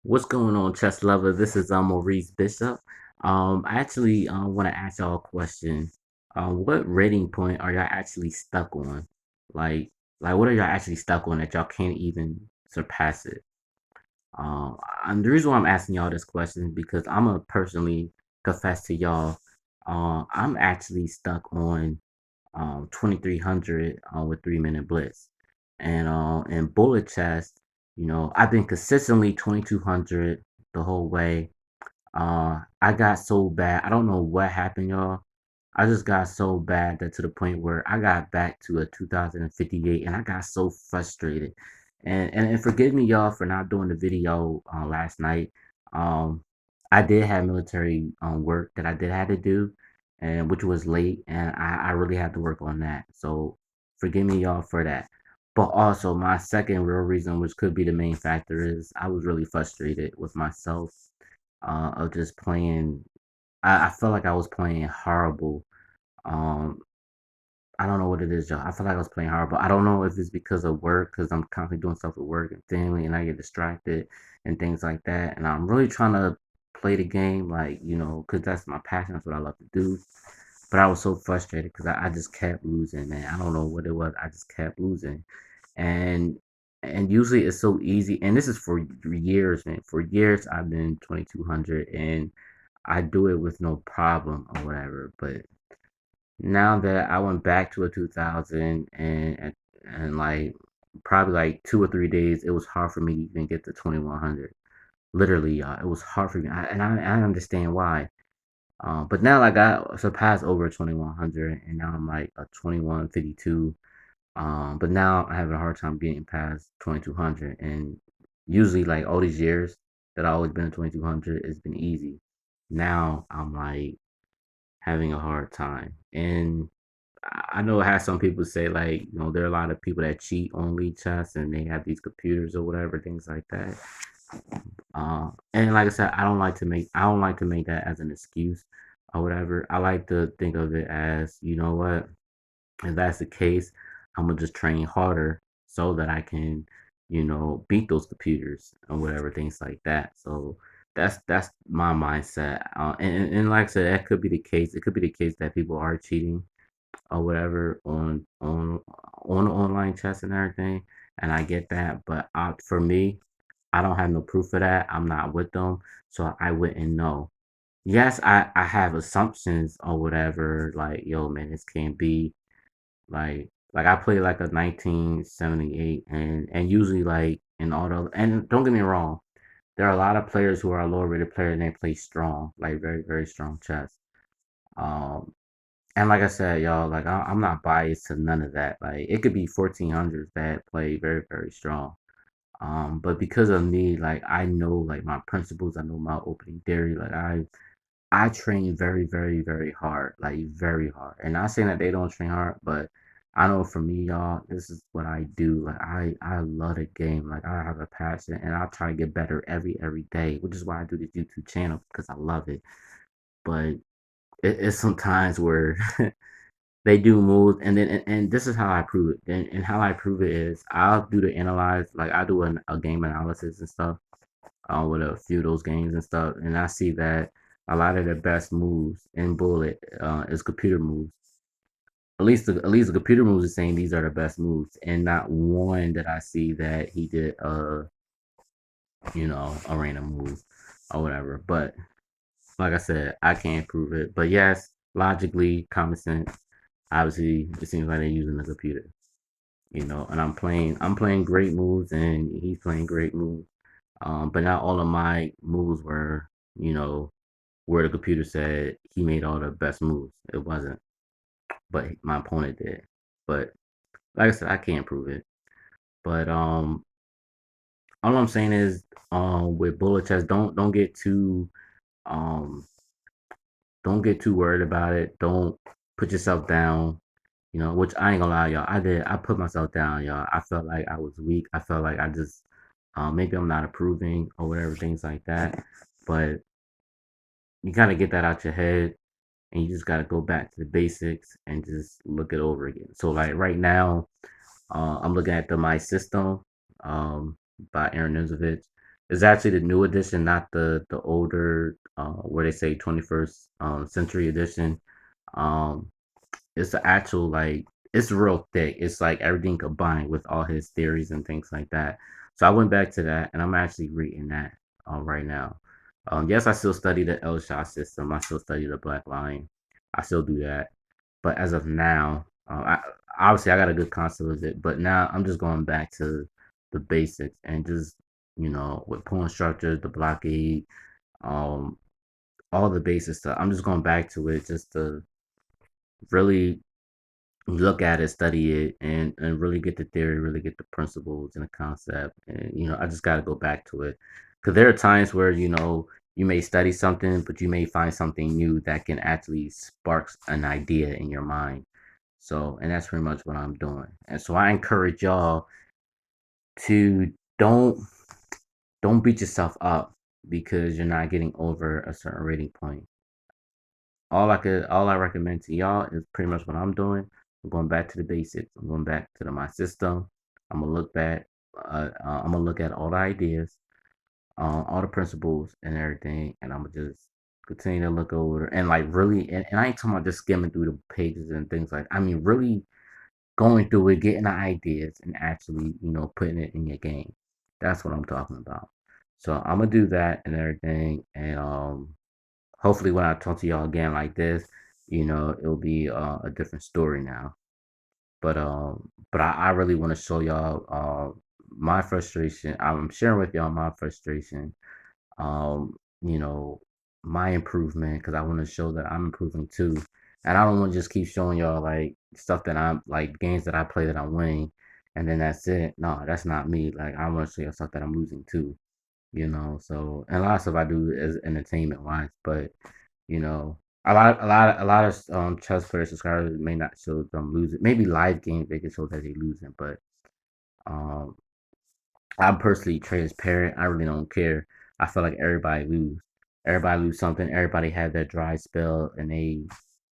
What's going on, chess lover? This is Maurice Bishop. I actually want to ask y'all a question. What rating point are y'all actually stuck on? Like, what are y'all actually stuck on that y'all can't even surpass it? And the reason why I'm asking y'all this question is because I'm gonna personally confess to y'all. I'm actually stuck on 2300 with 3 minute blitz, and in bullet chess, I've been consistently 2200 the whole way. I got so bad. I don't know what happened, y'all. I just got so bad that to the point where I got back to a 2058 and I got so frustrated. And forgive me, y'all, for not doing the video last night. Um, I did have military work that I did have to do, and which was late, and I really had to work on that. So forgive me, y'all, for that. But also, my second real reason, which could be the main factor, is I was really frustrated with myself of just playing. I felt like I was playing horrible. Um, I don't know what it is, y'all. I feel like I was playing horrible. I don't know if it's because of work, because I'm constantly doing stuff with work and family, and I get distracted and things like that. And I'm really trying to play the game, like, because that's my passion. That's what I love to do. But I was so frustrated because I just kept losing, man. I don't know what it was. I just kept losing. And and usually it's so easy. And this is for years, man. For years I've been 2200 and I do it with no problem or whatever. But now that I went back to a 2000 and like probably like 2 or 3 days, it was hard for me to even get to 2100. Literally, it was hard for me, and I understand why. But now I got surpassed over 2100, and now I'm like a 2152. But now I have a hard time getting past 2200, and usually like all these years that I always been at 2200, it's been easy. Now I'm like having a hard time, and I know it has some people say like there are a lot of people that cheat on lead chess and they have these computers or whatever things like that. And like I said, I don't like to make that as an excuse or whatever. I like to think of it as, you know what, if that's the case, I'm gonna just train harder so that I can, beat those computers or whatever things like that. So that's my mindset. And like I said, that could be the case. It could be the case that people are cheating or whatever on online chess and everything, and I get that. But for me, I don't have no proof of that. I'm not with them, so I wouldn't know. Yes, I have assumptions or whatever, like, yo, man, this can't be like I play like a 1978, and usually like in all the and don't get me wrong, there are a lot of players who are lower rated players and they play strong, like very, very strong chess. Um and like I said, y'all, like I'm not biased to none of that. Like it could be 1400s that play very, very strong. But because of me, like I know like my principles, I know my opening theory. Like I train very, very, very hard, like very hard. And not saying that they don't train hard, but I know for me, y'all, this is what I do. Like I love the game. Like I have a passion, and I try to get better every day, which is why I do this YouTube channel because I love it. But it's sometimes where they do moves, and then and this is how I prove it. And how I prove it is I'll do the analyze, like I do a game analysis and stuff with a few of those games and stuff, and I see that a lot of the best moves in Bullet is computer moves. At least the computer moves is saying these are the best moves, and not one that I see that he did a random move or whatever. But like I said, I can't prove it. But yes, logically, common sense, obviously, it seems like they're using the computer. And I'm playing great moves, and he's playing great moves. But not all of my moves were, you know, where the computer said he made all the best moves. It wasn't, but my opponent did. But like I said, I can't prove it. But all I'm saying is, with bullet chess, um, don't get too worried about it. Don't put yourself down. Which I ain't gonna lie, y'all. I did. I put myself down, y'all. I felt like I was weak. I felt like I just, maybe I'm not approving or whatever, things like that. But you gotta get that out your head, and you just gotta go back to the basics and just look it over again. So like right now, I'm looking at the My System, um, by Aaron Nizovich. It's actually the new edition, not the older where they say 21st century edition. Um, it's the actual like it's real thick. It's like everything combined with all his theories and things like that. So I went back to that, and I'm actually reading that right now. Yes, I still study the L shot system. I still study the Black Line. I still do that. But as of now, obviously I got a good concept of it. But now I'm just going back to the basics and just with pawn structures, the blockade, um, all the basic stuff. I'm just going back to it just to really look at it, study it, and really get the theory, really get the principles and the concept. And I just got to go back to it because there are times where you may study something, but you may find something new that can actually spark an idea in your mind. So, and that's pretty much what I'm doing. And so I encourage y'all to don't don't beat yourself up because you're not getting over a certain rating point. All I recommend to y'all is pretty much what I'm doing. I'm going back to the basics. I'm going back to my system. I'm gonna look back. I'm gonna look at all the ideas, all the principles and everything, and I'm gonna just continue to look over and like really. And I ain't talking about just skimming through the pages and things like. I mean, really going through it, getting the ideas, and actually, putting it in your game. That's what I'm talking about. So I'm gonna do that and everything, and hopefully when I talk to y'all again like this, it'll be a different story now. But I really want to show y'all my frustration. I'm sharing with y'all my frustration. Um, you know, my improvement because I want to show that I'm improving too. And I don't want to just keep showing y'all like stuff that I'm like games that I play that I'm winning, and then that's it. No, that's not me. Like I want to show y'all stuff that I'm losing too. So and a lot of stuff I do is entertainment wise, but a lot of chess player subscribers may not show them losing. Maybe live games they can show that they losing, but um, I'm personally transparent. I really don't care. I feel like everybody lose. Everybody lose something. Everybody had that dry spell, and they,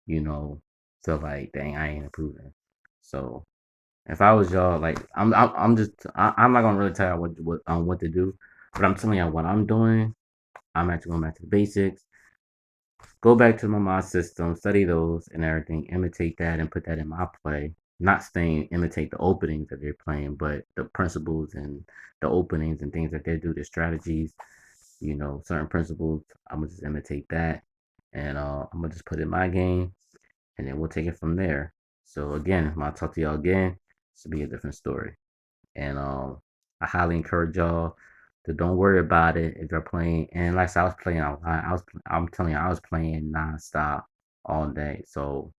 you know, feel like, dang, I ain't improving. So if I was y'all, like, I'm not gonna really tell you what to do, but I'm telling you what I'm doing. I'm actually going back to the basics. Go back to my mod system, study those and everything, imitate that and put that in my play. Not saying imitate the openings that they're playing, but the principles and the openings and things that they do, the strategies, certain principles. I'm gonna just imitate that, and I'm gonna just put it in my game, and then we'll take it from there. So again, when I talk to y'all again, this will be a different story. And I highly encourage y'all to don't worry about it if you're playing. And like I said, I was playing a lot. I'm telling you, I was playing nonstop all day. So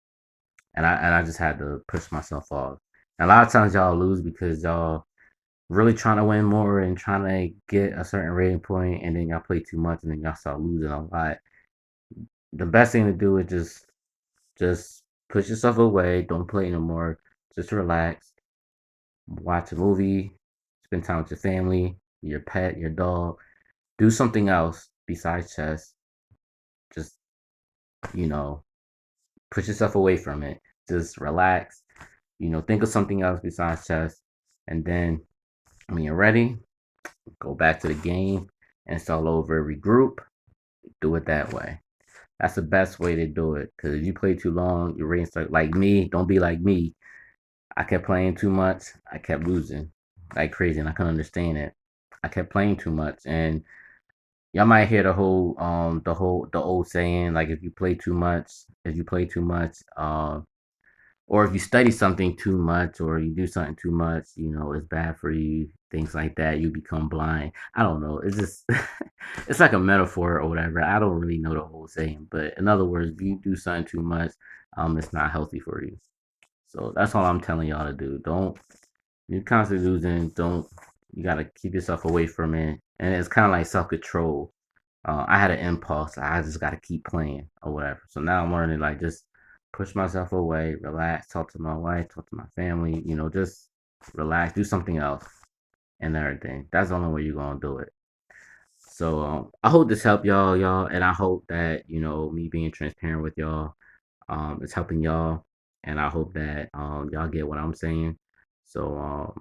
and I just had to push myself off. And a lot of times y'all lose because y'all really trying to win more and trying to get a certain rating point, and then y'all play too much, and then y'all start losing a lot. The best thing to do is just push yourself away. Don't play no more. Just relax. Watch a movie, spend time with your family, your pet, your dog. Do something else besides chess. Just, you know, push yourself away from it. Just relax. Think of something else besides chess. And then when you're ready, go back to the game and start over, regroup, do it that way. That's the best way to do it. Because if you play too long, your rating start like me. Don't be like me. I kept playing too much. I kept losing like crazy, and I couldn't understand it. I kept playing too much, and y'all might hear the old saying like if you play too much, or if you study something too much, or you do something too much, it's bad for you. Things like that, you become blind. I don't know. It's just it's like a metaphor or whatever. I don't really know the whole saying, but in other words, if you do something too much, it's not healthy for you. So that's all I'm telling y'all to do. Don't you're constantly losing. Don't You gotta keep yourself away from it. And it's kind of like self control. I had an impulse. I just gotta keep playing or whatever. So now I'm learning like just push myself away, relax, talk to my wife, talk to my family. Just relax, do something else and everything. That's the only way you're gonna do it. So I hope this helped y'all, and I hope that me being transparent with y'all is helping y'all, and I hope that y'all get what I'm saying. So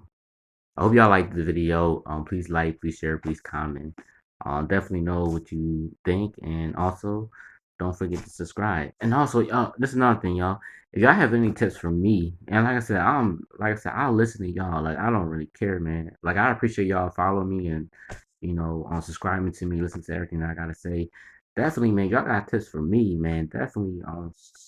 I hope y'all liked the video. Please like, please share, please comment. Definitely know what you think, and also don't forget to subscribe. And also, this is another thing, y'all. If y'all have any tips for me, and like I said, I'll listen to y'all. Like I don't really care, man. Like I appreciate y'all follow me and on subscribing to me, listen to everything that I gotta say. Definitely, man, y'all got tips for me, man. Definitely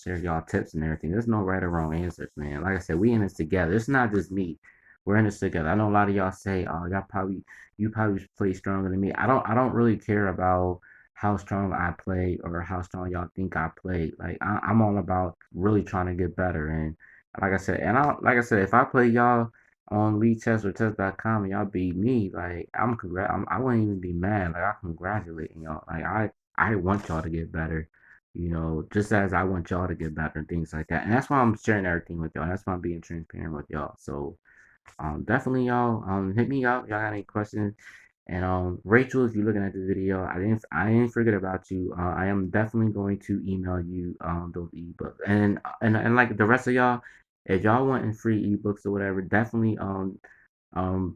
share y'all tips and everything. There's no right or wrong answers, man. Like I said, we in this together. It's not just me. We're in this together. I know a lot of y'all say, "Oh, you probably play stronger than me." I don't really care about how strong I play or how strong y'all think I play. Like I'm all about really trying to get better. And like I said, if I play y'all on lichess or chess.com and y'all beat me, like I wouldn't even be mad. Like I congratulate y'all. Like I want y'all to get better. Just as I want y'all to get better and things like that. And that's why I'm sharing everything with y'all. That's why I'm being transparent with y'all. So definitely y'all hit me up. Y'all got any questions? And Rachel, if you're looking at the video, I didn't forget about you. I am definitely going to email you those ebooks. And like the rest of y'all, if y'all wanting free ebooks or whatever, definitely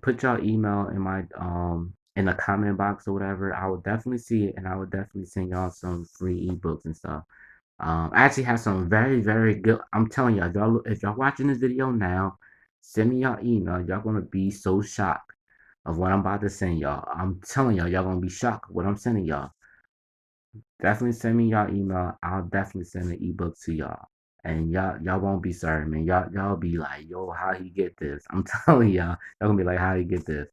put y'all email in the comment box or whatever. I will definitely see it, and I will definitely send y'all some free ebooks and stuff. I actually have some very, very good. I'm telling y'all, if y'all watching this video now, send me y'all email. Y'all gonna be so shocked of what I'm about to send y'all. I'm telling y'all gonna be shocked what I'm sending y'all. Definitely send me y'all email. I'll definitely send the ebook to y'all. And y'all won't be sorry, man. Y'all be like, yo, how he get this? I'm telling y'all gonna be like, how he get this?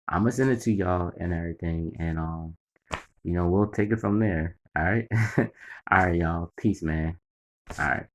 I'm gonna send it to y'all and everything, and we'll take it from there. All right, all right, y'all. Peace, man. All right.